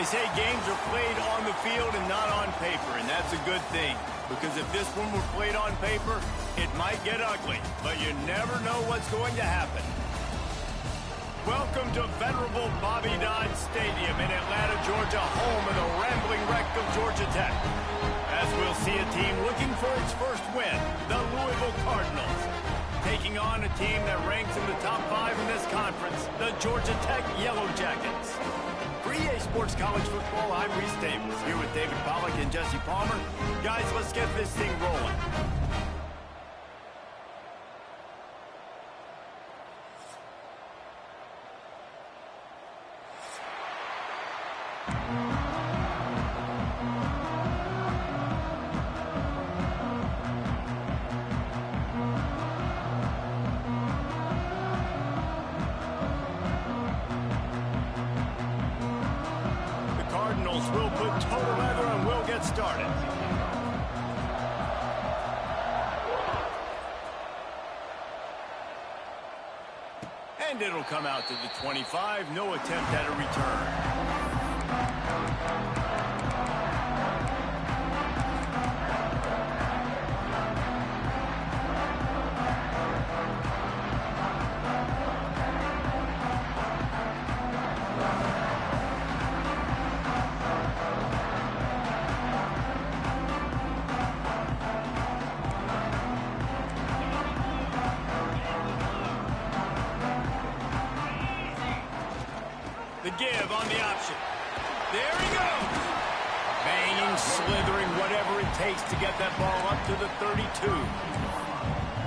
They say games are played on the field and not on paper, and that's a good thing. Because if this one were played on paper, it might get ugly, but you never know what's going to happen. Welcome to venerable Bobby Dodd Stadium in Atlanta, Georgia, home of the rambling wreck of Georgia Tech. As we'll see a team looking for its first win, the Louisville Cardinals, taking on a team that ranks in the top 5 in this conference, the Georgia Tech Yellow Jackets. For EA Sports College Football, I'm Reese Davis, here with David Pollack and Jesse Palmer. Guys, let's get this thing rolling. We'll put total leather and we'll get started. And it'll come out to the 25. No attempt at a return. The give on the option. There he goes. Banging, slithering, whatever it takes to get that ball up to the 32.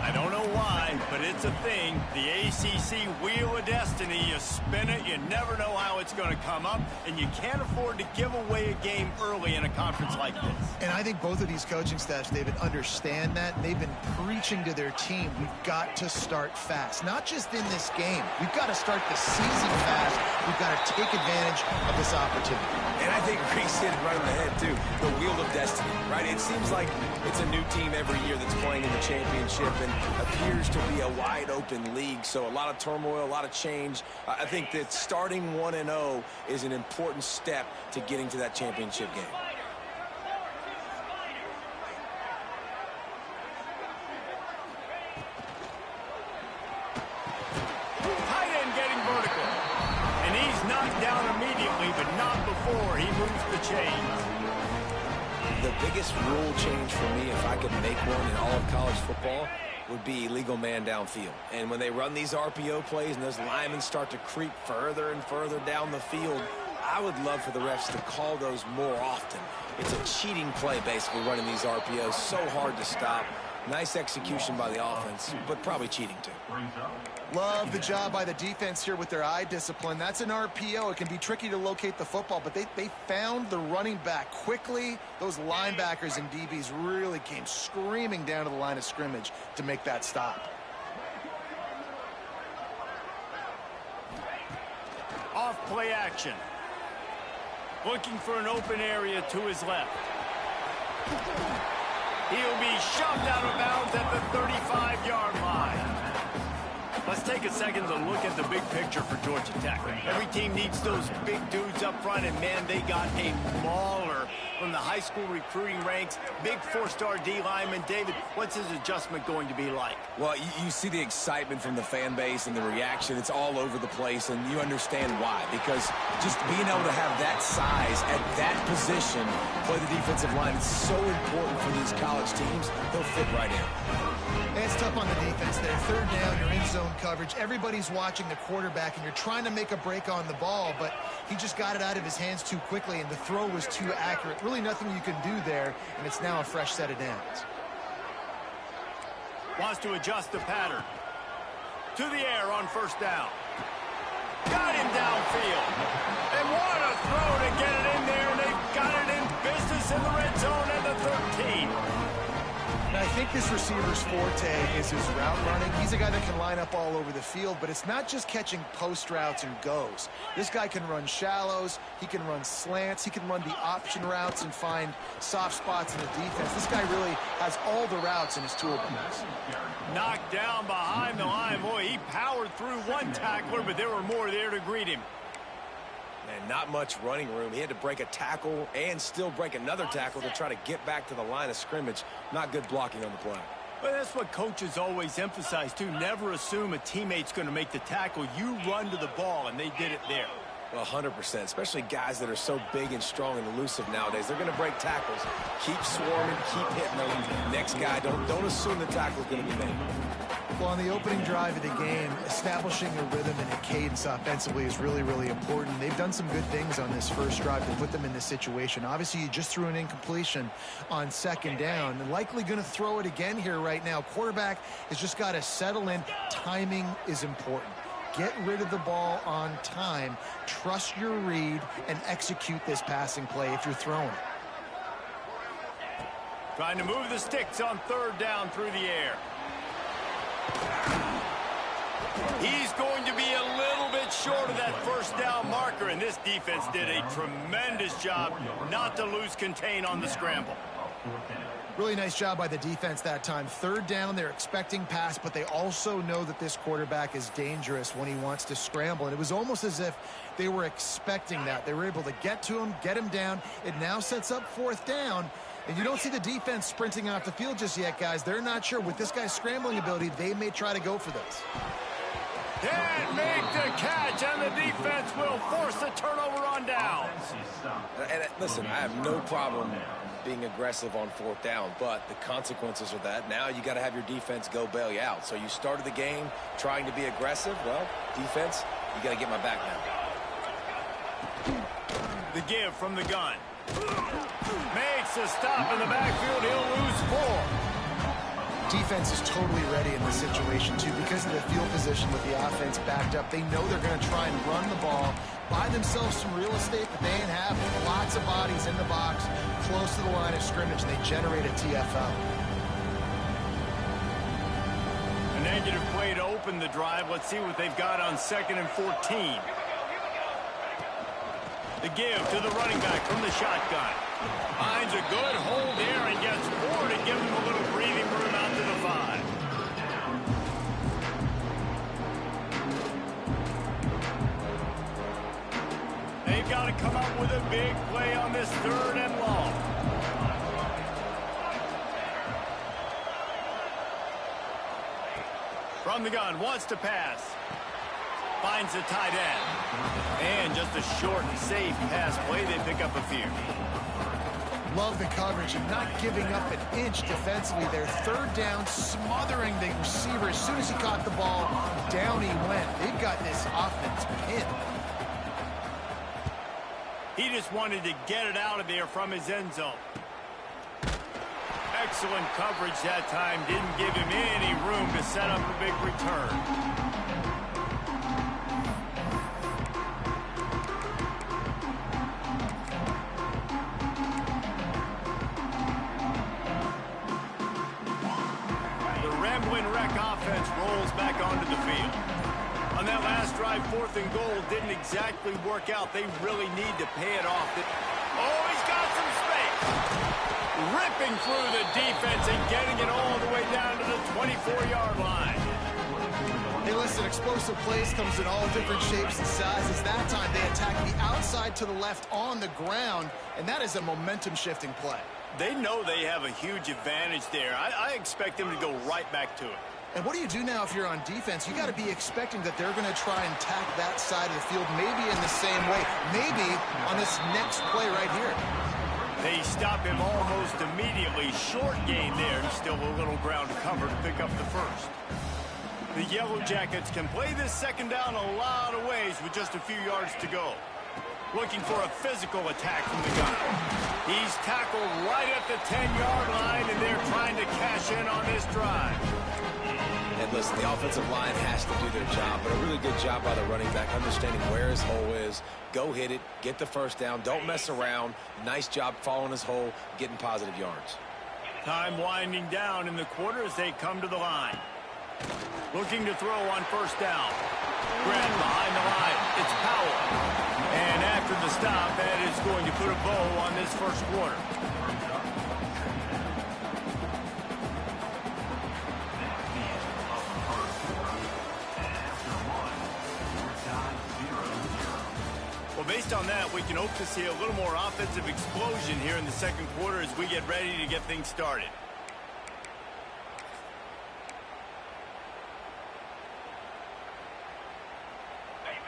I don't know why, but it's a thing. The ACC Wheel of Destiny, you spin it, you never know how it's going to come up, and you can't afford to give away a game early in a conference like this. And I think both of these coaching staffs, David, understand that. They've been preaching to their team, we've got to start fast. Not just in this game. We've got to start the season fast. We've got to take advantage of this opportunity. And I think Reese hit it right on the head, too. The Wheel of Destiny, right? It seems like it's a new team every year that's playing in the championship and appears to be a wide-open league. So a lot of turmoil, a lot of change. I think that starting 1-0 is an important step to getting to that championship game. He moves the chains. The biggest rule change for me, if I could make one in all of college football, would be illegal man downfield. And when they run these RPO plays and those linemen start to creep further and further down the field, I would love for the refs to call those more often. It's a cheating play, basically, running these RPOs. So hard to stop. Nice execution by the offense, but probably cheating, too. Love the job by the defense here with their eye discipline. That's an RPO. It can be tricky to locate the football, but they found the running back quickly. Those linebackers and DBs really came screaming down to the line of scrimmage to make that stop. Off play action. Looking for an open area to his left. He'll be shoved out of bounds at the 35-yard line. Let's take a second to look at the big picture for Georgia Tech. Every team needs those big dudes up front, and man, they got a mauler from the high school recruiting ranks. Big 4-star D lineman. David, what's his adjustment going to be like? Well, you see the excitement from the fan base and the reaction. It's all over the place, and you understand why. Because just being able to have that size at that position, play the defensive line, it's so important for these college teams. They'll fit right in. It's tough on the defense there. Third down, you're in zone coverage. Everybody's watching the quarterback, and you're trying to make a break on the ball, but he just got it out of his hands too quickly, and the throw was too accurate. Really nothing you can do there, and it's now a fresh set of downs. Wants to adjust the pattern. To the air on first down. Got him downfield. And what a throw to get it in there, and they've got it in business in the red zone at the 13. And I think this receiver's forte is his route running. He's a guy that can line up all over the field, but it's not just catching post routes and goes. This guy can run shallows, he can run slants, he can run the option routes and find soft spots in the defense. This guy really has all the routes in his toolbox. Knocked down behind the line. Boy, he powered through one tackler, but there were more there to greet him. Man, not much running room. He had to break a tackle and still break another tackle to try to get back to the line of scrimmage. Not good blocking on the play. But that's what coaches always emphasize, too. Never assume a teammate's going to make the tackle. You run to the ball, and they did it there. Well, 100%, especially guys that are so big and strong and elusive nowadays. They're going to break tackles. Keep swarming, keep hitting them. Next guy, don't assume the tackle's going to be made. Well, on the opening drive of the game, establishing a rhythm and a cadence offensively is really, really important. They've done some good things on this first drive to put them in this situation. Obviously, you just threw an incompletion on second down. They're likely going to throw it again here right now. Quarterback has just got to settle in. Timing is important. Get rid of the ball on time. Trust your read and execute this passing play if you're throwing it. Trying to move the sticks on third down through the air. He's going to be a little bit short of that first down marker, and this defense did a tremendous job not to lose contain on the scramble. Really nice job by the defense that time. Third down, they're expecting pass, but they also know that this quarterback is dangerous when he wants to scramble. And it was almost as if they were expecting that. They were able to get to him, get him down. It now sets up fourth down. And you don't see the defense sprinting off the field just yet, guys. They're not sure. With this guy's scrambling ability, they may try to go for this. Can't make the catch, and the defense will force a turnover on downs. And listen, I have no problem being aggressive on fourth down, but the consequences of that, now you got to have your defense go bail you out. So you started the game trying to be aggressive. Well, defense, you got to get my back now. The give from the gun. Makes a stop in the backfield. He'll lose 4. Defense is totally ready in this situation, too, because of the field position with the offense backed up. They know they're going to try and run the ball, buy themselves some real estate that they ain't have. Lots of bodies in the box, close to the line of scrimmage, and they generate a TFL. A negative play to open the drive. Let's see what they've got on 2nd and 14. The give to the running back from the shotgun. Finds a good hole there and gets 4 to give him a little breathing room out to the 5. They've got to come up with a big play on this 3rd and long. From the gun, wants to pass. Finds the tight end. And just a short and safe pass play. They pick up a few. Love the coverage and not giving up an inch defensively there. Third down, smothering the receiver. As soon as he caught the ball, down he went. They've got this offense pinned. He just wanted to get it out of there from his end zone. Excellent coverage that time. Didn't give him any room to set up a big return. Offense rolls back onto the field. On that last drive, 4th and goal didn't exactly work out. They really need to pay it off. Oh, he's got some space. Ripping through the defense and getting it all the way down to the 24-yard line. Hey, listen, explosive plays comes in all different shapes and sizes. That time they attack the outside to the left on the ground, and that is a momentum-shifting play. They know they have a huge advantage there. I expect them to go right back to it. And what do you do now if you're on defense? You got to be expecting that they're going to try and attack that side of the field, maybe in the same way, maybe on this next play right here. They stop him almost immediately. Short gain there, and still a little ground to cover to pick up the first. The Yellow Jackets can play this 2nd down a lot of ways with just a few yards to go. Looking for a physical attack from the gun. He's tackled right at the 10-yard line, and they're trying to cash in on this drive. And listen, the offensive line has to do their job, but a really good job by the running back, understanding where his hole is. Go hit it, get the first down, don't mess around. Nice job following his hole, getting positive yards. Time winding down in the quarter as they come to the line. Looking to throw on 1st down. Grant behind the line. It's Powell. And after the stop, that is going to put a bow on this first quarter. Well, based on that, we can hope to see a little more offensive explosion here in the second quarter as we get ready to get things started.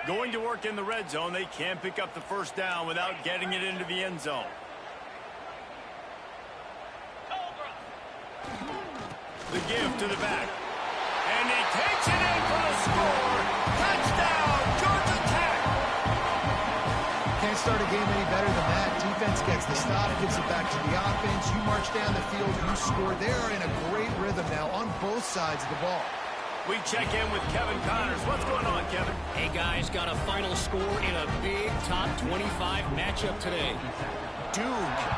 Going to work in the red zone, they can pick up the first down without getting it into the end zone. The give to the back. And he takes it in for the score. Touchdown, Georgia Tech. Can't start a game any better than that. Defense gets the stop, gives it back to the offense. You march down the field, you score. They're in a great rhythm now on both sides of the ball. We check in with Kevin Connors. What's going on, Kevin? Hey, guys, got a final score in a big top 25 matchup today. Duke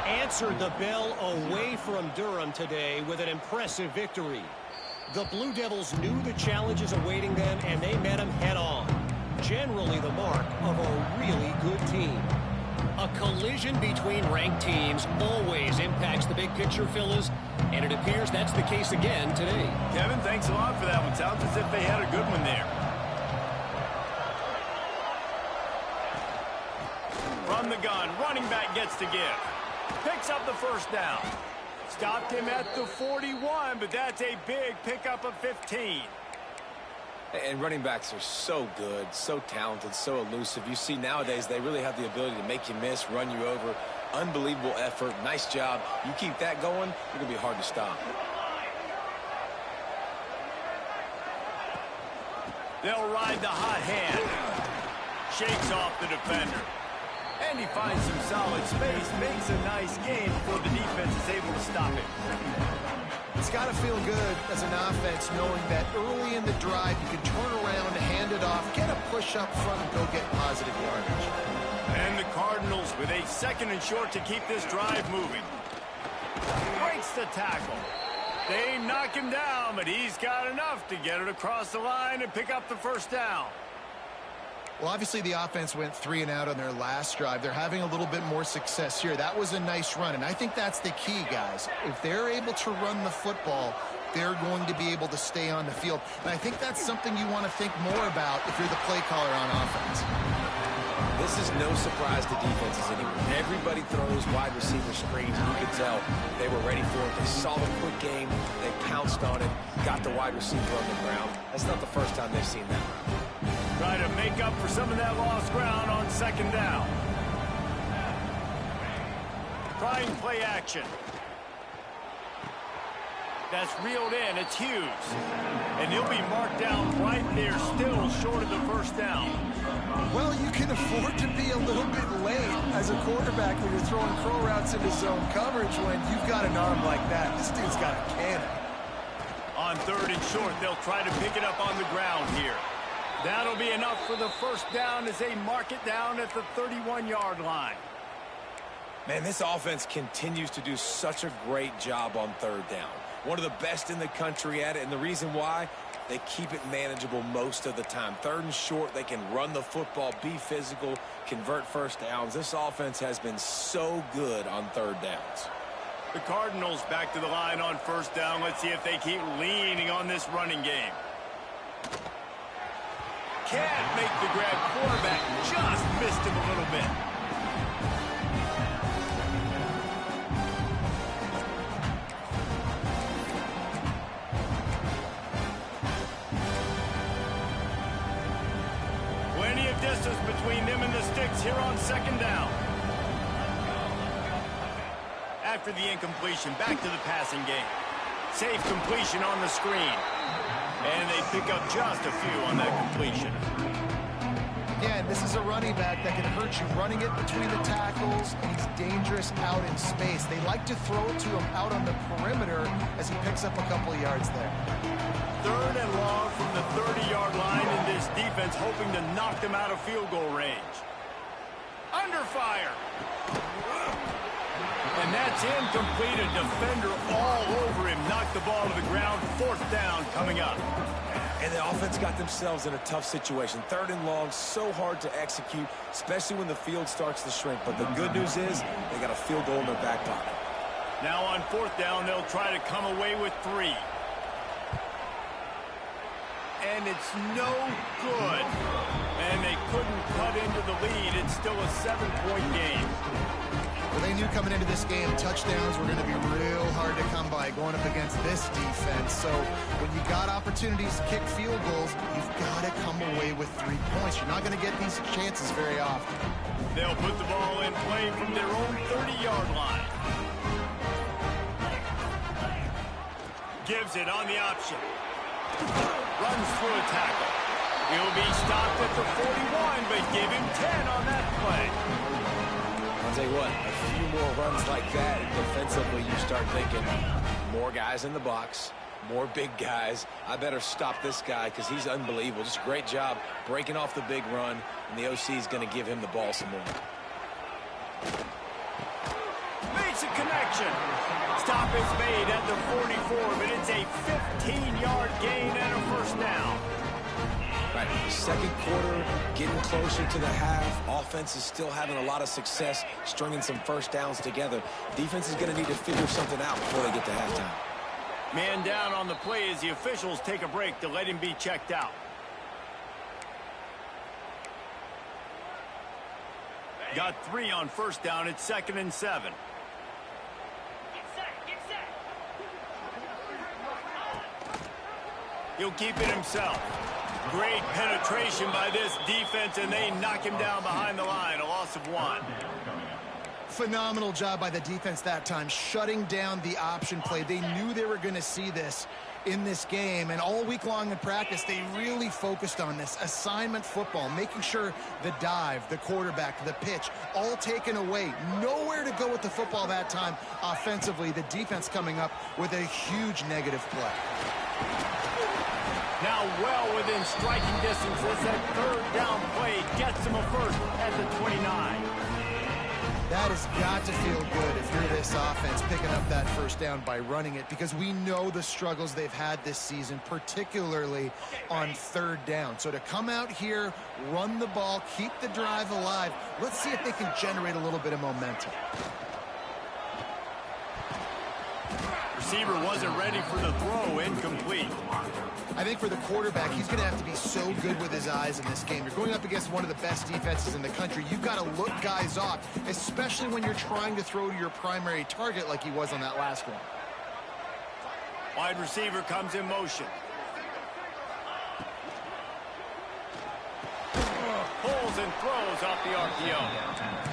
answered the bell away from Durham today with an impressive victory. The Blue Devils knew the challenges awaiting them, and they met them head-on. Generally the mark of a really good team. A collision between ranked teams always impacts the big picture, fellas, and it appears that's the case again today. Kevin, thanks a lot for that one. Sounds as if they had a good one there. From the gun, running back gets to give. Picks up the first down. Stopped him at the 41, but that's a big pickup of 15. And running backs are so good, so talented, so elusive. You see nowadays they really have the ability to make you miss, run you over. Unbelievable effort. Nice job. You keep that going, you're going to be hard to stop. They'll ride the hot hand. Shakes off the defender. And he finds some solid space, makes a nice game before the defense is able to stop him. It's got to feel good as an offense knowing that early in the drive you can turn around, hand it off, get a push up front, and go get positive yardage. And the Cardinals with a 2nd and short to keep this drive moving. Breaks the tackle. They knock him down, but he's got enough to get it across the line and pick up the first down. Well, obviously the offense went 3 and out on their last drive. They're having a little bit more success here. That was a nice run, and I think that's the key, guys. If they're able to run the football, they're going to be able to stay on the field. And I think that's something you want to think more about if you're the play caller on offense. This is no surprise to defenses anymore. Everybody throws wide receiver screens. You could tell they were ready for it. They saw the quick game. They pounced on it, got the wide receiver on the ground. That's not the first time they've seen that. Try to make up for some of that lost ground on 2nd down. Trying play action. That's reeled in. It's Hughes. And he'll be marked down right there, still short of the first down. Well, you can afford to be a little bit late as a quarterback when you're throwing crow routes into zone coverage when you've got an arm like that. This dude's got a cannon. On 3rd and short, they'll try to pick it up on the ground here. That'll be enough for the first down as they mark it down at the 31-yard line. Man, this offense continues to do such a great job on 3rd down. One of the best in the country at it, and the reason why, they keep it manageable most of the time. 3rd and short, they can run the football, be physical, convert first downs. This offense has been so good on 3rd downs. The Cardinals back to the line on 1st down. Let's see if they keep leaning on this running game. Can't make the grab. Quarterback just missed him a little bit. Plenty of distance between them and the sticks here on 2nd down. After the incompletion, back to the passing game. Safe completion on the screen. And they pick up just a few on that completion. Again, this is a running back that can hurt you running it between the tackles, and he's dangerous out in space. They like to throw it to him out on the perimeter as he picks up a couple of yards there. 3rd and long from the 30-yard line, and this defense hoping to knock them out of field goal range. Under fire. And that's incomplete. A defender all over him. Knocked the ball to the ground. 4th down coming up. And the offense got themselves in a tough situation. 3rd and long, so hard to execute, especially when the field starts to shrink. But the good news is they got a field goal in their back pocket. Now on 4th down, they'll try to come away with 3. And it's no good. And they couldn't cut into the lead. It's still a 7-point game. Well, they knew coming into this game touchdowns were going to be real hard to come by going up against this defense. So when you got opportunities to kick field goals, you've got to come away with 3 points. You're not going to get these chances very often. They'll put the ball in play from their own 30-yard line. Gives it on the option. Runs through a tackle. He'll be stopped at the 41, but give him 10 on that play. I'll tell you what, a few more runs like that, defensively you start thinking more guys in the box, more big guys. I better stop this guy because he's unbelievable. Just a great job breaking off the big run, and the OC is going to give him the ball some more. Makes a connection. Stop is made at the 44, but it's a 15-yard gain and a first down. Right, second quarter, getting closer to the half. Offense is still having a lot of success stringing some first downs together. Defense is going to need to figure something out before they get to halftime. Man down on the play as the officials take a break to let him be checked out. Got 3 on first down. It's 2nd and 7. He'll keep it himself. Great penetration by this defense, and they knock him down behind the line. A loss of 1. Phenomenal job by the defense that time, shutting down the option play. They knew they were going to see this in this game, and all week long in practice, they really focused on this assignment football, making sure the dive, the quarterback, the pitch, all taken away. Nowhere to go with the football that time offensively. The defense coming up with a huge negative play. Now well within striking distance as that third down play gets him a first at the 29. That has got to feel good if you're this offense picking up that first down by running it, because we know the struggles they've had this season, particularly on third down. So to come out here, run the ball, keep the drive alive, let's see if they can generate a little bit of momentum. Receiver wasn't ready for the throw, incomplete. I think for the quarterback, he's going to have to be so good with his eyes in this game. You're going up against one of the best defenses in the country. You've got to look guys off, especially when you're trying to throw to your primary target like he was on that last one. Wide receiver comes in motion. Pulls and throws off the RPO.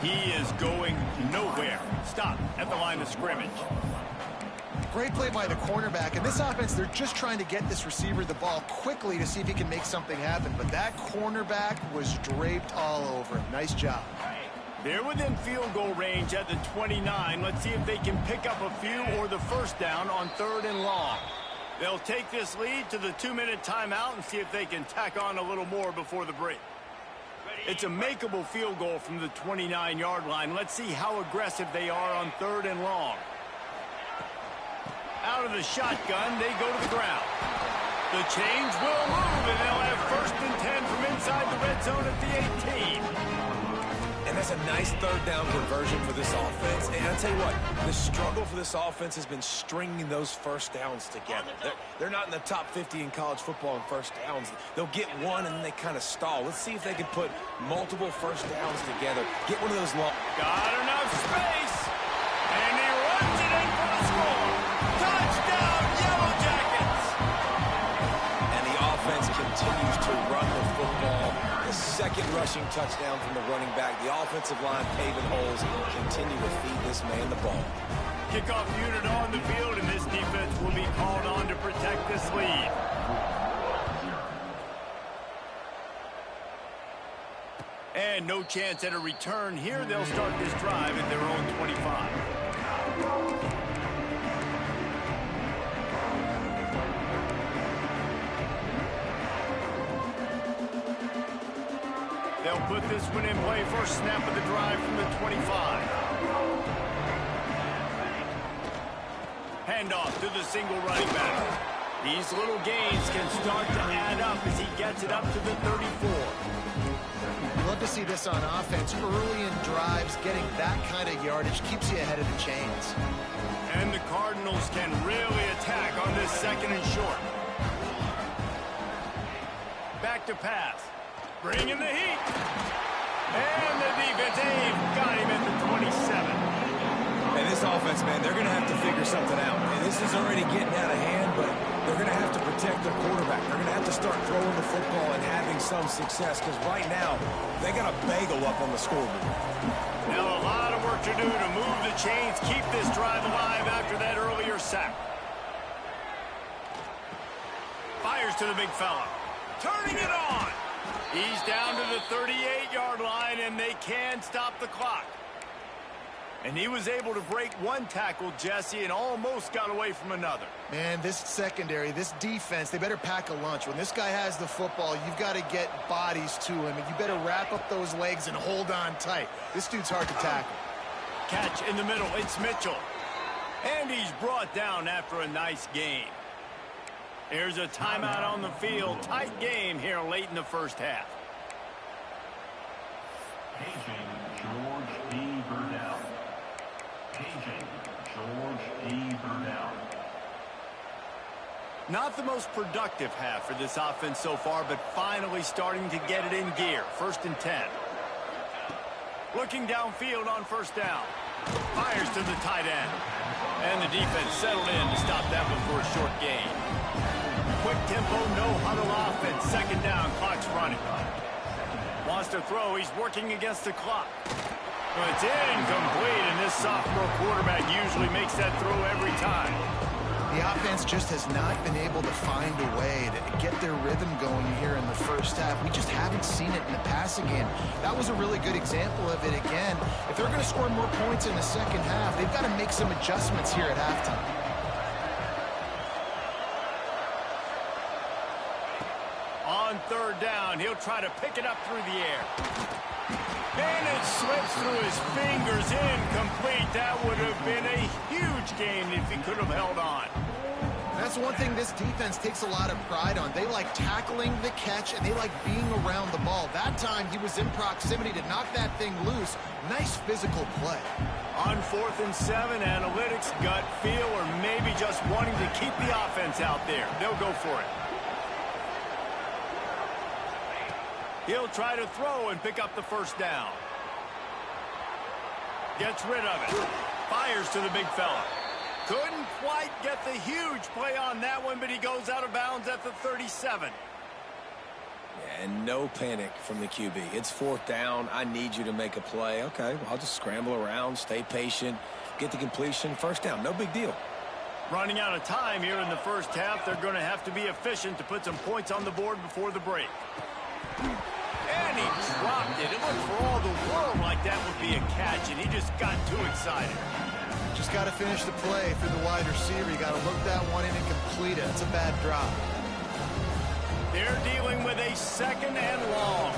He is going nowhere. Stop at the line of scrimmage. Great play by the cornerback. In this offense, they're just trying to get this receiver the ball quickly to see if he can make something happen. But that cornerback was draped all over him. Nice job. They're within field goal range at the 29. Let's see if they can pick up a few or the first down on 3rd and long. They'll take this lead to the 2-minute timeout and see if they can tack on a little more before the break. It's a makeable field goal from the 29-yard line. Let's see how aggressive they are on 3rd and long. Out of the shotgun, they go to the ground. The change will move, and they'll have 1st and 10 from inside the red zone at the 18. And that's a nice third down conversion for this offense. And I'll tell you what, the struggle for this offense has been stringing those first downs together. They're not in the top 50 in college football in first downs. They'll get one, and then they kind of stall. Let's see if they can put multiple first downs together. Get one of those long. Got enough space, and he runs it in for the score. Touchdown, Yellow Jackets! And the offense continues to run the football. The second rushing touchdown from the running back. The offensive line paving holes continue to feed this man the ball. Kickoff unit on the field, and this defense will be called on to protect this lead. And no chance at a return here. They'll start this drive at their own 25. They'll put this one in play. First snap of the drive from the 25. Handoff to the single running back. These little gains can start to add up as he gets it up to the 34. Love to see this on offense. Early in drives, getting that kind of yardage keeps you ahead of the chains. And the Cardinals can really attack on this 2nd and short. Back to pass. Bringing the heat. And the this offense, man, they're going to have to figure something out. And this is already getting out of hand, but they're going to have to protect their quarterback. They're going to have to start throwing the football and having some success, because right now, they got a bagel up on the scoreboard. Now a lot of work to do to move the chains, keep this drive alive after that earlier sack. Fires to the big fella. Turning it on. He's down to the 38-yard line, and they can stop the clock. And he was able to break one tackle, Jesse, and almost got away from another. Man, this secondary, this defense, they better pack a lunch. When this guy has the football, you've got to get bodies to him, and you better wrap up those legs and hold on tight. This dude's hard to tackle. Catch in the middle. It's Mitchell. And he's brought down after a nice gain. Here's a timeout on the field. Tight game here late in the first half. Paging George D. Burdell. Paging George D. Burdell. Not the most productive half for this offense so far, but finally starting to get it in gear. 1st and 10. Looking downfield on first down. Fires to the tight end. And the defense settled in to stop that before a short gain. Quick tempo, no huddle offense. 2nd down, clock's running. Wants to throw, he's working against the clock. Well, it's incomplete, and this sophomore quarterback usually makes that throw every time. The offense just has not been able to find a way to get their rhythm going here in the first half. We just haven't seen it in the passing game. That was a really good example of it again. If they're going to score more points in the second half, they've got to make some adjustments here at halftime. On 3rd down, he'll try to pick it up through the air. And it slips through his fingers, incomplete. That would have been a huge gain if he could have held on. That's one thing this defense takes a lot of pride on. They like tackling the catch, and they like being around the ball. That time, he was in proximity to knock that thing loose. Nice physical play. On 4th and 7, analytics, gut feel, or maybe just wanting to keep the offense out there. They'll go for it. He'll try to throw and pick up the 1st down. Gets rid of it. Fires to the big fella. Couldn't quite get the huge play on that one, but he goes out of bounds at the 37. And no panic from the QB. It's 4th down. I need you to make a play. Okay, well, I'll just scramble around, stay patient, get the completion. 1st down, no big deal. Running out of time here in the first half. They're going to have to be efficient to put some points on the board before the break. And he dropped it. It looked for all the world like that would be a catch, and he just got too excited. Just got to finish the play through the wide receiver. You got to look that one in and complete it. It's a bad drop. They're dealing with a 2nd and long.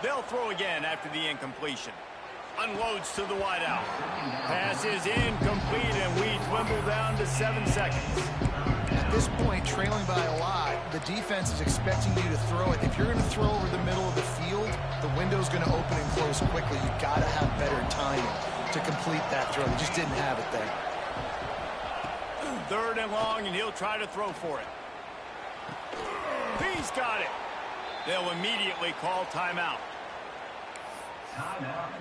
They'll throw again after the incompletion. Unloads to the wideout. Pass is incomplete, and we dwindle down to 7 seconds. At this point, trailing by a lot, the defense is expecting you to throw it. If you're going to throw over the middle of the field, the window's going to open and close quickly. You've got to have better timing to complete that throw. They just didn't have it there. 3rd and long, and he'll try to throw for it. He's got it. They'll immediately call timeout. Timeout.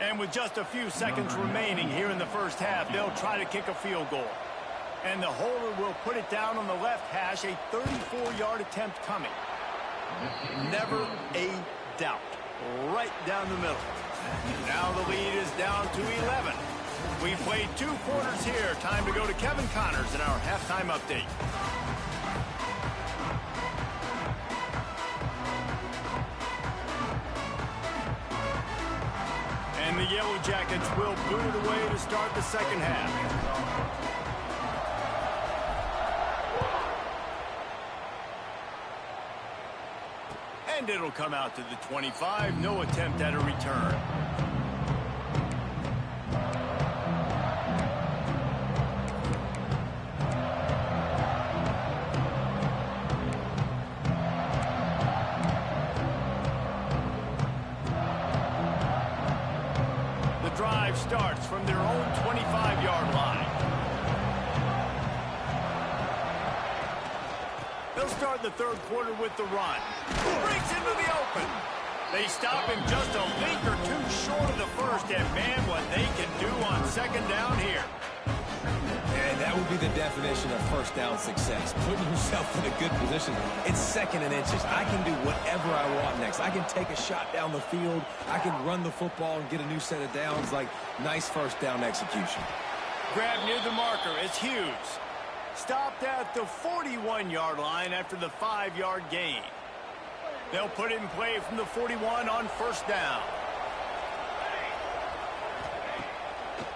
And with just a few seconds remaining here in the first half, they'll try to kick a field goal. And the holder will put it down on the left hash, a 34-yard attempt coming. Never a doubt. Right down the middle. Now the lead is down to 11. We played 2 quarters here. Time to go to Kevin Connors in our halftime update. And the Yellow Jackets will boot it away to start the second half. And it'll come out to the 25. No attempt at a return. The drive starts from their own 25-yard line. They'll start the 3rd quarter with the run. Breaks into the open. They stop him just a link or two short of the first, and man, what they can do on second down here. And that would be the definition of first down success, putting yourself in a good position. It's second and inches. I can do whatever I want next. I can take a shot down the field. I can run the football and get a new set of downs. Like, nice first down execution. Grab near the marker. It's Hughes. Stopped at the 41-yard line after the 5-yard gain. They'll put it in play from the 41 on first down.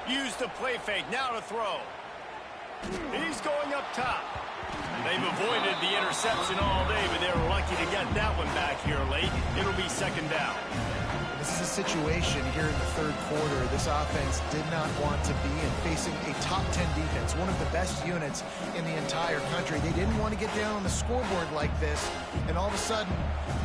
Use the play fake. Now to throw. He's going up top. They've avoided the interception all day, but they were lucky to get that one back here late. It'll be second down. This is a situation here in the third quarter this offense did not want to be in, facing a top 10 defense, one of the best units in the entire country. They didn't want to get down on the scoreboard like this, and all of a sudden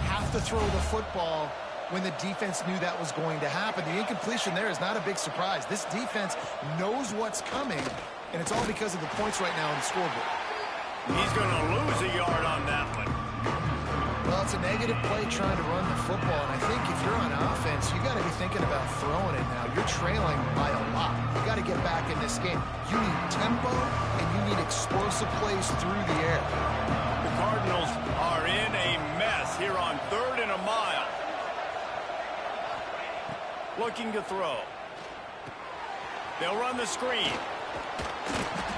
have to throw the football when the defense knew that was going to happen. The incompletion there is not a big surprise. This defense knows what's coming, and it's all because of the points right now on the scoreboard. He's going to lose a yard on that one. Well, it's a negative play trying to run the football, and I think if you're on offense, you got to be thinking about throwing it now. You're trailing by a lot. You got to get back in this game. You need tempo, and you need explosive plays through the air. The Cardinals are in a mess here on 3rd and a mile. Looking to throw. They'll run the screen.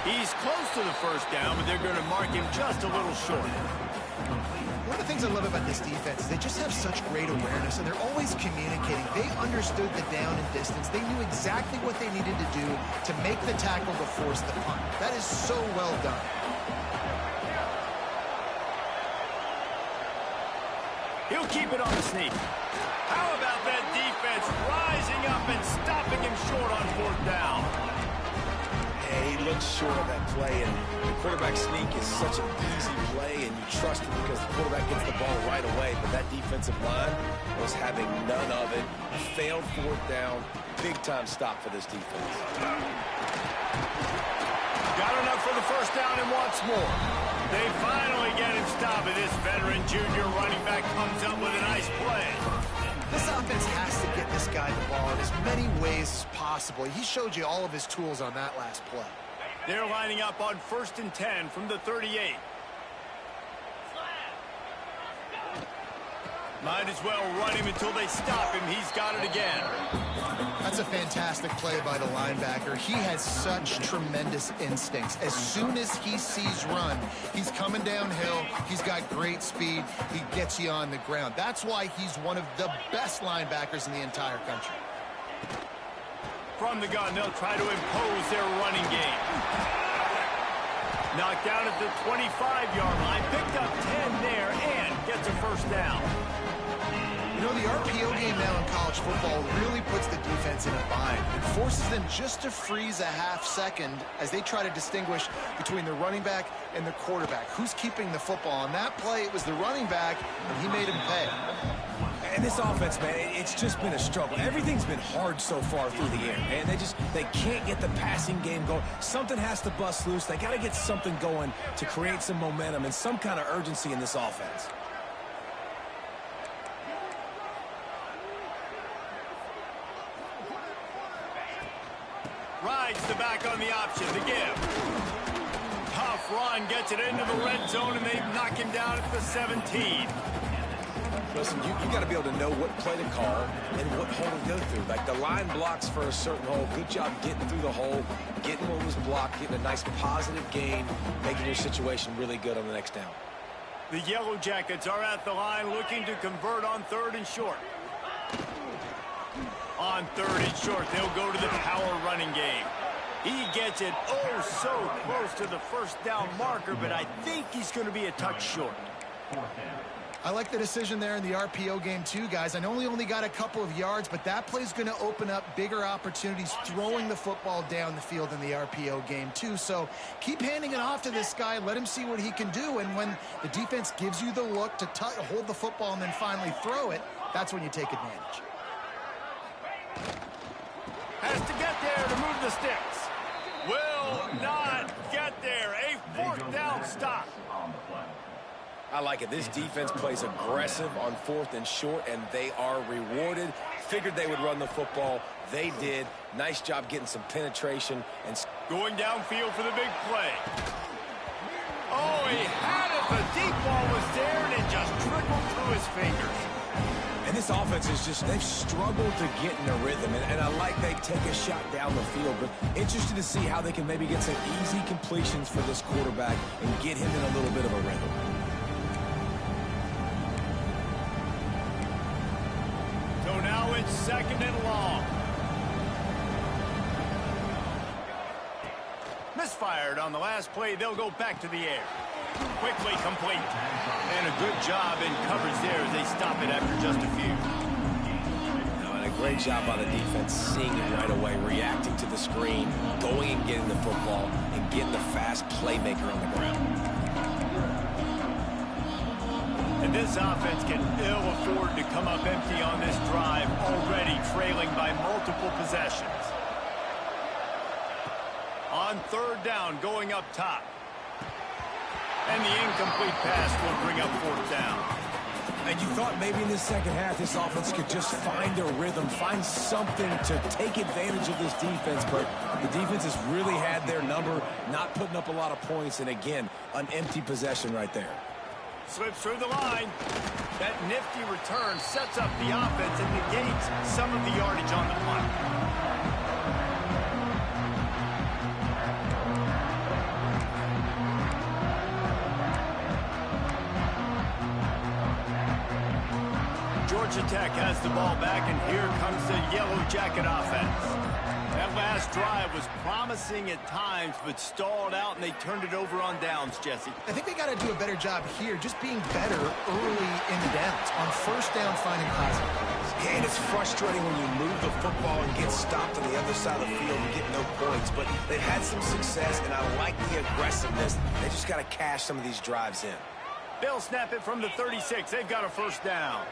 He's close to the first down, but they're going to mark him just a little short. One of the things I love about this defense is they just have such great awareness, and they're always communicating. They understood the down and distance. They knew exactly what they needed to do to make the tackle to force the punt. That is so well done. He'll keep it on the sneak. How about that defense rising up and stopping him short on 4th down? He looks short of that play, and the quarterback sneak is such an easy play, and you trust him because the quarterback gets the ball right away. But that defensive line was having none of it. Failed 4th down. Big-time stop for this defense. Got enough for the first down and wants more. They finally get him stopped, and this veteran junior running back comes up with a nice play. This offense has to get this guy the ball in as many ways as possible. He showed you all of his tools on that last play. They're lining up on 1st and 10 from the 38. Might as well run him until they stop him. He's got it again. That's a fantastic play by the linebacker. He has such tremendous instincts. As soon as he sees run, he's coming downhill. He's got great speed. He gets you on the ground. That's why he's one of the best linebackers in the entire country. From the gun, they'll try to impose their running game. Knocked down at the 25-yard line. Picked up 10 there and gets a first down. You know, the RPO game now in college football really puts the defense in a bind. It forces them just to freeze a half second as they try to distinguish between the running back and the quarterback. Who's keeping the football? On that play, it was the running back, and he made him pay. And this offense, man, it's just been a struggle. Everything's been hard so far through the air, man. They can't get the passing game going. Something has to bust loose. They got to get something going to create some momentum and some kind of urgency in this offense. Rides the back on the option, the give. Tough run, gets it into the red zone, and they knock him down at the 17. Listen, you got to be able to know what play to call and what hole to go through. Like, the line blocks for a certain hole. Good job getting through the hole, getting what was blocked, getting a nice positive gain, making your situation really good on the next down. The Yellow Jackets are at the line looking to convert on 3rd and short. On 3rd and short, they'll go to the power running game. He gets it oh so close to the first down marker, but I think he's going to be a touch short. I like the decision there in the RPO game too, guys. I know he only got a couple of yards, but that play's going to open up bigger opportunities throwing the football down the field in the RPO game too. So keep handing it off to this guy. Let him see what he can do. And when the defense gives you the look to hold the football and then finally throw it, that's when you take advantage. Has to get there to move the sticks. Will not get there. A 4th down stop. I like it. This defense plays aggressive on 4th and short, and they are rewarded. Figured they would run the football. They did. Nice job getting some penetration. And going downfield for the big play. Oh, he had it. The deep ball was there, and it just trickled through his fingers. And this offense is just, they've struggled to get in a rhythm. And I like they take a shot down the field, but interested to see how they can maybe get some easy completions for this quarterback and get him in a little bit of a rhythm. So now it's 2nd and long. Misfired on the last play. They'll go back to the air. Quickly complete. And a good job in coverage there as they stop it after just a few. And a great job by the defense, seeing it right away, reacting to the screen, going and getting the football, and getting the fast playmaker on the ground. And this offense can ill afford to come up empty on this drive, already trailing by multiple possessions. On 3rd down, going up top. And the incomplete pass will bring up 4th down. And you thought maybe in the second half this offense could just find a rhythm, find something to take advantage of this defense, but the defense has really had their number, not putting up a lot of points, and again, an empty possession right there. Slips through the line. That nifty return sets up the offense and negates some of the yardage on the punt. Georgia Tech has the ball back, and here comes the Yellow Jacket offense. That last drive was promising at times, but stalled out, and they turned it over on downs, Jesse. I think they got to do a better job here, just being better early in the downs. On 1st down, finding positive plays. Yeah, and it's frustrating when you move the football and get stopped on the other side of the field and get no points, but they've had some success, and I like the aggressiveness. They just got to cash some of these drives in. They'll snap it from the 36. They've got a 1st down.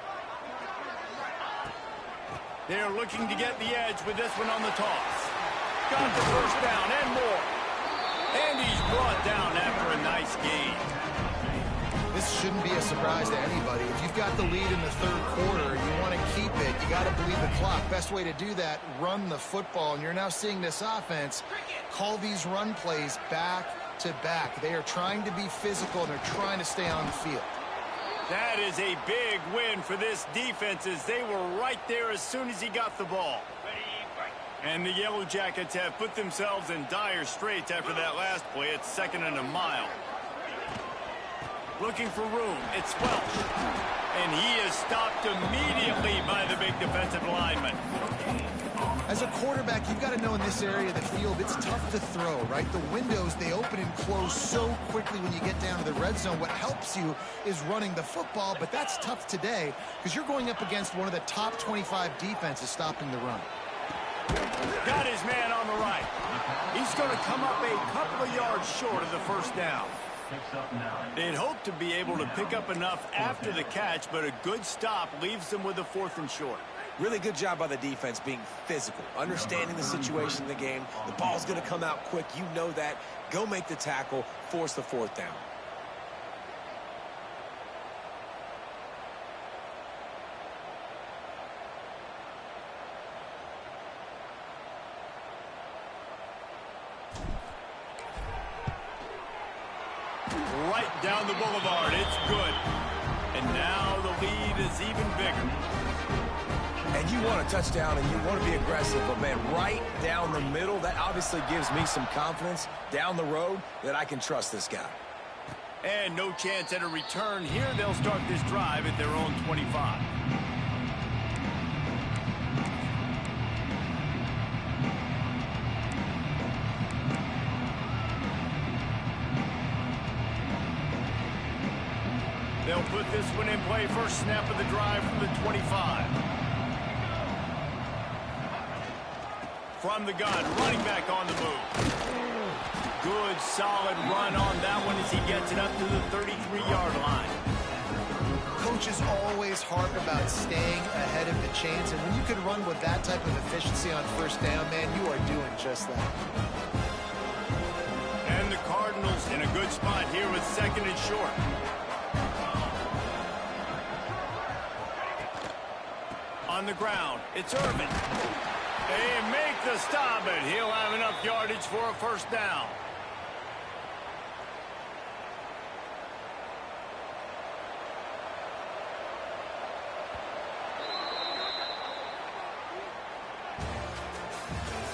They're looking to get the edge with this one on the toss. Got the 1st down and more. And he's brought down after a nice gain. This shouldn't be a surprise to anybody. If you've got the lead in the 3rd quarter, you want to keep it, you got to believe the clock. Best way to do that, run the football. And you're now seeing this offense call these run plays back to back. They are trying to be physical, and they're trying to stay on the field. That is a big win for this defense, as they were right there as soon as he got the ball. And the Yellow Jackets have put themselves in dire straits after that last play. It's 2nd and a mile. Looking for room. It's Welch. And he is stopped immediately by the big defensive lineman. As a quarterback, you've got to know in this area of the field, it's tough to throw, right? The windows, they open and close so quickly when you get down to the red zone. What helps you is running the football, but that's tough today because you're going up against one of the top 25 defenses stopping the run. Got his man on the right. He's going to come up a couple of yards short of the 1st down. They'd hope to be able to pick up enough after the catch, but a good stop leaves them with a 4th and short. Really good job by the defense being physical, understanding the situation in the game. The ball's going to come out quick. You know that. Go make the tackle, force the 4th down. Right down the boulevard. It's good. And now the lead is even bigger. And you want a touchdown and you want to be aggressive, but man, right down the middle, that obviously gives me some confidence down the road that I can trust this guy. And no chance at a return here. They'll start this drive at their own 25. They'll put this one in play. First snap of the drive from the 25. From the gun, running back on the move. Good, solid run on that one as he gets it up to the 33-yard line. Coaches always harp about staying ahead of the chains, and when you can run with that type of efficiency on 1st down, man, you are doing just that. And the Cardinals in a good spot here with 2nd and short. on the ground. It's Irvin. They make the stop, and he'll have enough yardage for a first down.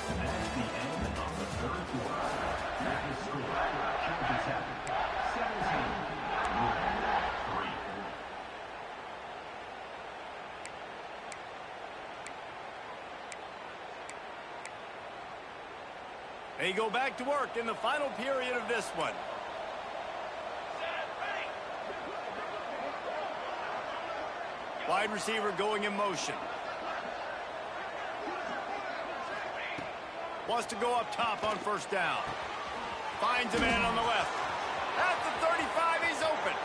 That's the end of the third quarter. That is score. Georgia Tech 17, Louisville 3. They go back to work in the final period of this one. Wide receiver going in motion. Wants to go up top on first down. Finds a man on the left. At the 35, he's open.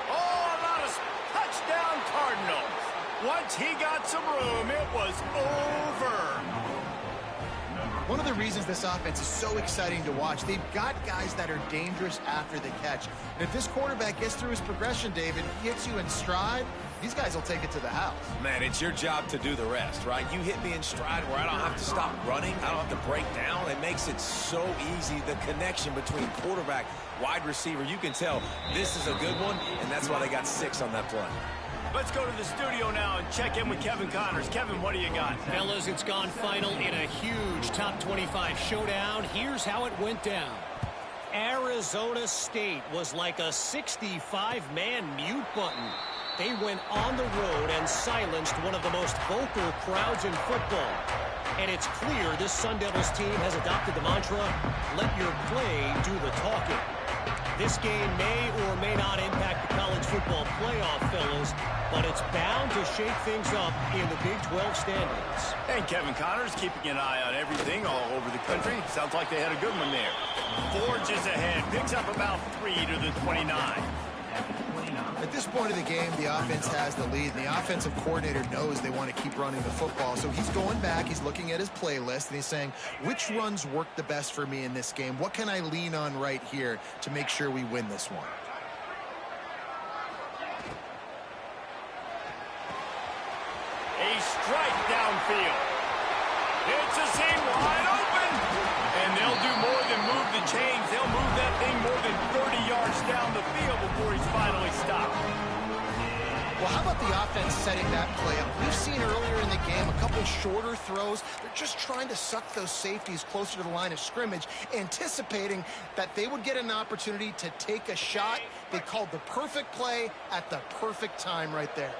Oh, a lot of touchdown Cardinals. Once he got some room, it was over. One of the reasons this offense is so exciting to watch, they've got guys that are dangerous after the catch. And if this quarterback gets through his progression, David, he hits you in stride, these guys will take it to the house. Man, it's your job to do the rest, right? You hit me in stride where I don't have to stop running. I don't have to break down. It makes it so easy. The connection between quarterback, wide receiver, you can tell this is a good one, and that's why they got 6 on that play. Let's go to the studio now and check in with Kevin Connors. Kevin, what do you got? Fellas, it's gone final in a huge top 25 showdown. Here's how it went down. Arizona State was like a 65-man mute button. They went on the road and silenced one of the most vocal crowds in football. And it's clear this Sun Devils team has adopted the mantra, let your play do the talking. This game may or may not impact the college football playoff, fellas, but it's bound to shake things up in the Big 12 standings. And Kevin Connors keeping an eye on everything all over the country. Sounds like they had a good one there. Forges ahead, picks up about 3 to the 29. At this point of the game, the offense has the lead, and the offensive coordinator knows they want to keep running the football. So he's going back, he's looking at his playlist, and he's saying, which runs work the best for me in this game? What can I lean on right here to make sure we win this one? A strike downfield. It's a seam wide open. And they'll do more than move the chains. They'll move that thing more than 30 yards down the field before he's finally stopped. Well, how about the offense setting that play up? We've seen earlier in the game a couple shorter throws. They're just trying to suck those safeties closer to the line of scrimmage, anticipating that they would get an opportunity to take a shot. They called the perfect play at the perfect time right there.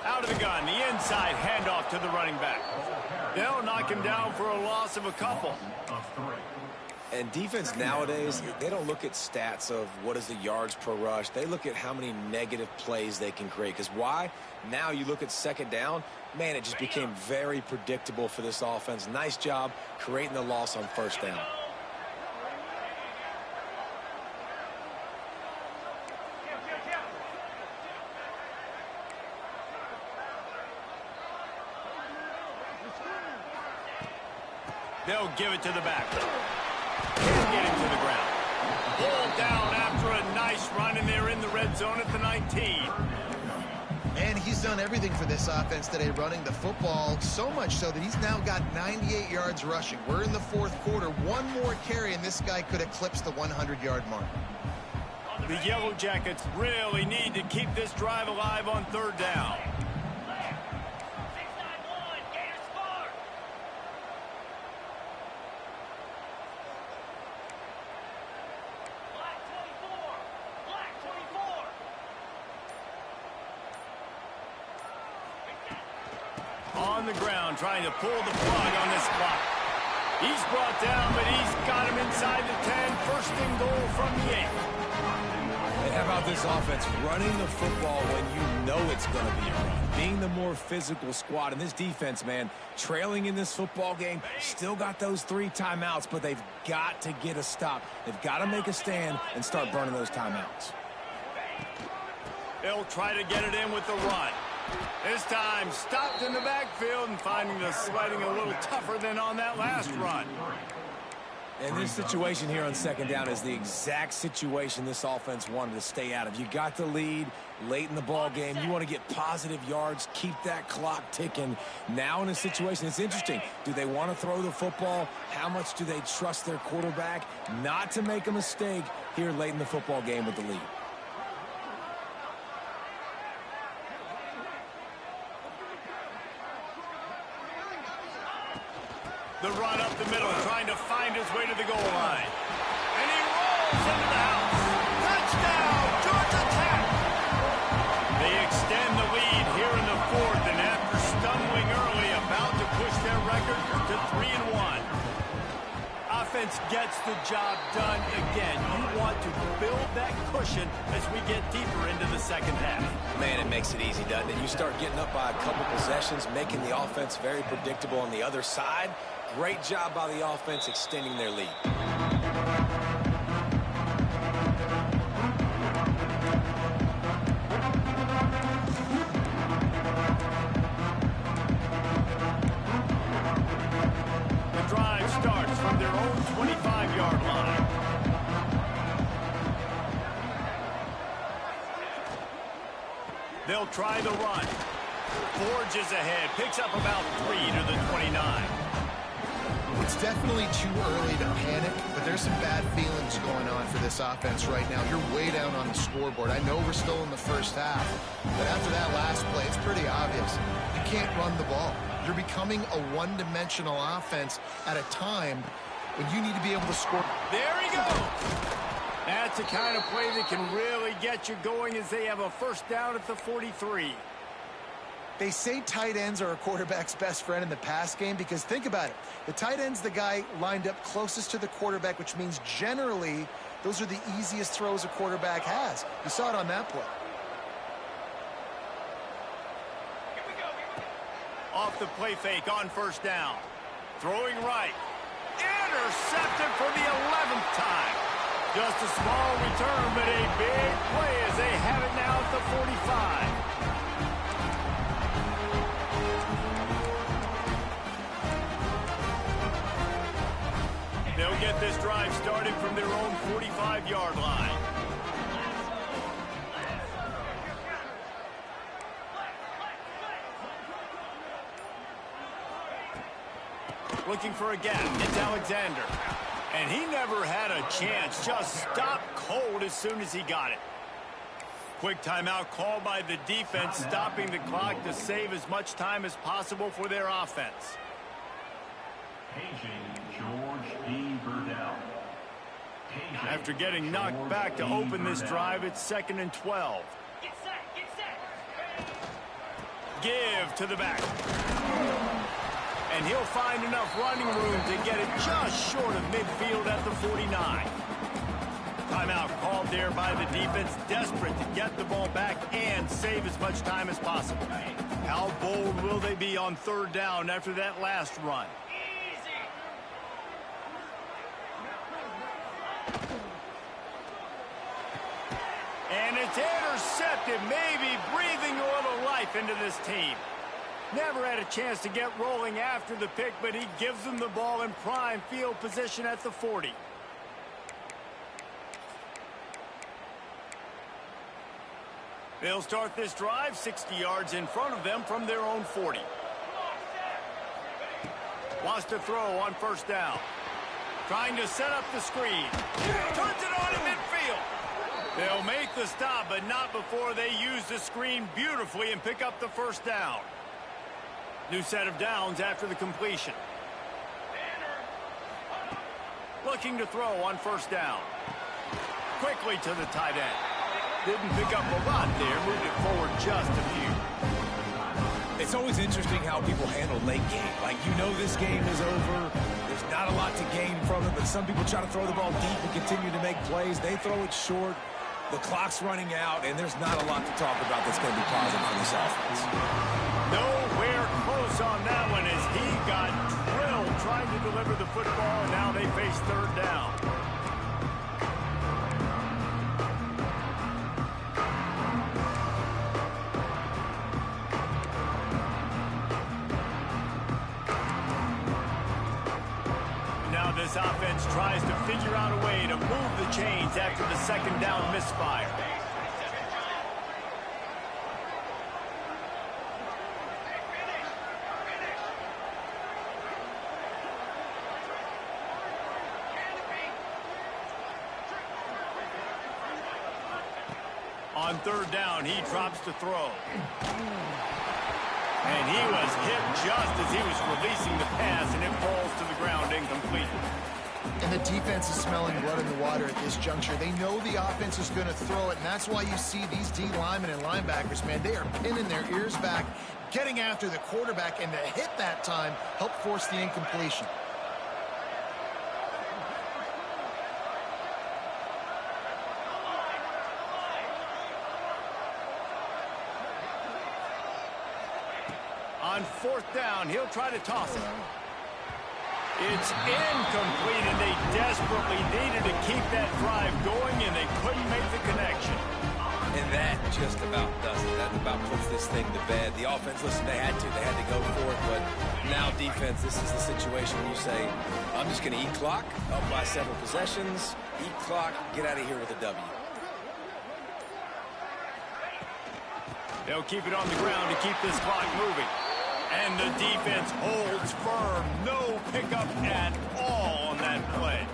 Out of the gun, the inside handoff to the running back. They'll knock him down for a loss of a couple. And defense nowadays, they don't look at stats of what is the yards per rush. They look at how many negative plays they can create. Because why? Now you look at second down, man, it just became very predictable for this offense. Nice job creating the loss on first down. They'll give it to the back. Can't get him to the ground. Pulled down after a nice run, and they're in the red zone at the 19. And he's done everything for this offense today, running the football, so much so that he's now got 98 yards rushing. We're in the fourth quarter. One more carry, and this guy could eclipse the 100-yard mark. The Yellow Jackets really need to keep this drive alive on third down. On the ground, trying to pull the plug on this clock. He's brought down, but he's got him inside the 10. First and goal from the 8. And how about this offense running the football when you know it's going to be a run? Being the more physical squad. And this defense, man, trailing in this football game, still got those 3 timeouts, but they've got to get a stop. They've got to make a stand and start burning those timeouts. They'll try to get it in with the run. This time, stopped in the backfield and finding the sledding a little tougher than on that last run. And this situation here on second down is the exact situation this offense wanted to stay out of. You got the lead late in the ball game. You want to get positive yards, keep that clock ticking. Now in a situation, it's interesting. Do they want to throw the football? How much do they trust their quarterback not to make a mistake here late in the football game with the lead? The run up the middle, trying to find his way to the goal line. And he rolls into the house. Touchdown, Georgia Tech! They extend the lead here in the fourth, and after stumbling early, about to push their record to 3-1. Offense gets the job done again. You want to build that cushion as we get deeper into the second half. Man, it makes it easy, doesn't it? You start getting up by a couple possessions, making the offense very predictable on the other side. Great job by the offense extending their lead. The drive starts from their own 25-yard line. They'll try the run. Forges ahead, picks up about 3 to the 29. It's definitely too early to panic, but there's some bad feelings going on for this offense right now. You're way down on the scoreboard. I know we're still in the first half, but after that last play, it's pretty obvious. You can't run the ball. You're becoming a one-dimensional offense at a time when you need to be able to score. There he goes. That's the kind of play that can really get you going as they have a first down at the 43. They say tight ends are a quarterback's best friend in the pass game because think about it. The tight end's the guy lined up closest to the quarterback, which means generally those are the easiest throws a quarterback has. You saw it on that play. Off the play fake on first down. Throwing right. Intercepted for the 11th time. Just a small return, but a big play as they have it now at the 45. They'll get this drive started from their own 45-yard line. Looking for a gap. It's Alexander. And he never had a chance. Just stopped cold as soon as he got it. Quick timeout called by the defense, stopping the clock to save as much time as possible for their offense. After getting knocked back to open this drive, it's 2nd and 12. Get set. Give to the back. And he'll find enough running room to get it just short of midfield at the 49. Timeout called there by the defense, desperate to get the ball back and save as much time as possible. How bold will they be on third down after that last run? And it's intercepted, maybe breathing a little life into this team. Never had a chance to get rolling after the pick, but he gives them the ball in prime field position at the 40. They'll start this drive 60 yards in front of them from their own 40. Wants to throw on first down. Trying to set up the screen. Turns it on in midfield. They'll make the stop, but not before they use the screen beautifully and pick up the first down. New set of downs after the completion. Looking to throw on first down. Quickly to the tight end. Didn't pick up a lot there, moved it forward just a few. It's always interesting how people handle late game. Like, you know this game is over. There's not a lot to gain from it, but some people try to throw the ball deep and continue to make plays. They throw it short. The clock's running out, and there's not a lot to talk about that's going to be positive for this offense. Nowhere close on that one as he got drilled trying to deliver the football, and now they face third down. Now this offense tries to figure out a way to move the chains after the second down misfire. On third down, he drops to throw. And he was hit just as he was releasing the pass, and it falls to the ground incomplete. And the defense is smelling blood in the water at this juncture. They know the offense is going to throw it, and that's why you see these D linemen and linebackers, man, they are pinning their ears back, getting after the quarterback, and to hit that time helped force the incompletion. On fourth down, he'll try to toss it. It's incomplete, and they desperately needed to keep that drive going, and they couldn't make the connection. And that just about does it. That about puts this thing to bed. The offense, listen, they had to go for it, but now defense, this is the situation where you say, I'm just going to eat clock, up by several possessions, eat clock, get out of here with a W. They'll keep it on the ground to keep this clock moving. And the defense holds firm. No pickup at all on that play.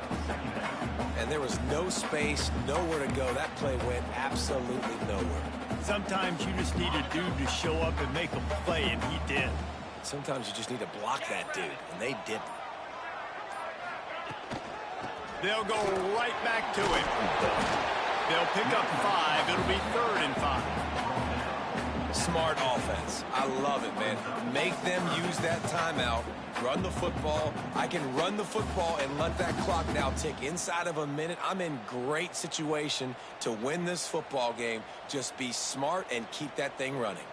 And there was no space, nowhere to go. That play went absolutely nowhere. Sometimes you just need a dude to show up and make a play, and he did. Sometimes you just need to block that dude, and they didn't. They'll go right back to it. They'll pick up 5. It'll be 3rd and 5. Smart offense. I love it, man. Make them use that timeout. Run the football. I can run the football and let that clock now tick inside of a minute. I'm in great situation to win this football game. Just be smart and keep that thing running.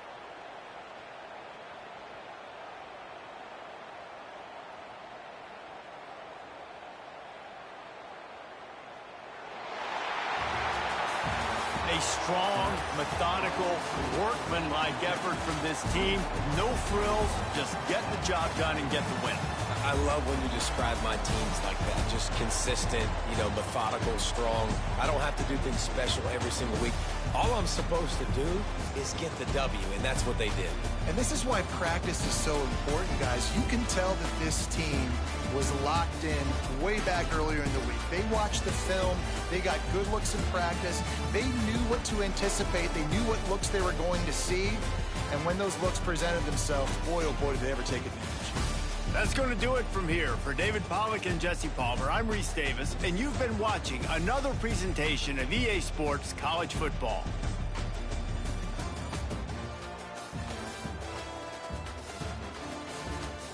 A strong, methodical, workman-like effort from this team. No frills, just get the job done and get the win. I love when you describe my teams like that. Just consistent, methodical, strong. I don't have to do things special every single week. All I'm supposed to do is get the W, and that's what they did. And this is why practice is so important, guys. You can tell that this team was locked in way back earlier in the week. They watched the film. They got good looks in practice. They knew what to anticipate. They knew what looks they were going to see. And when those looks presented themselves, boy, oh boy, did they ever take advantage. That's going to do it from here. For David Pollack and Jesse Palmer, I'm Reese Davis, and you've been watching another presentation of EA Sports College Football.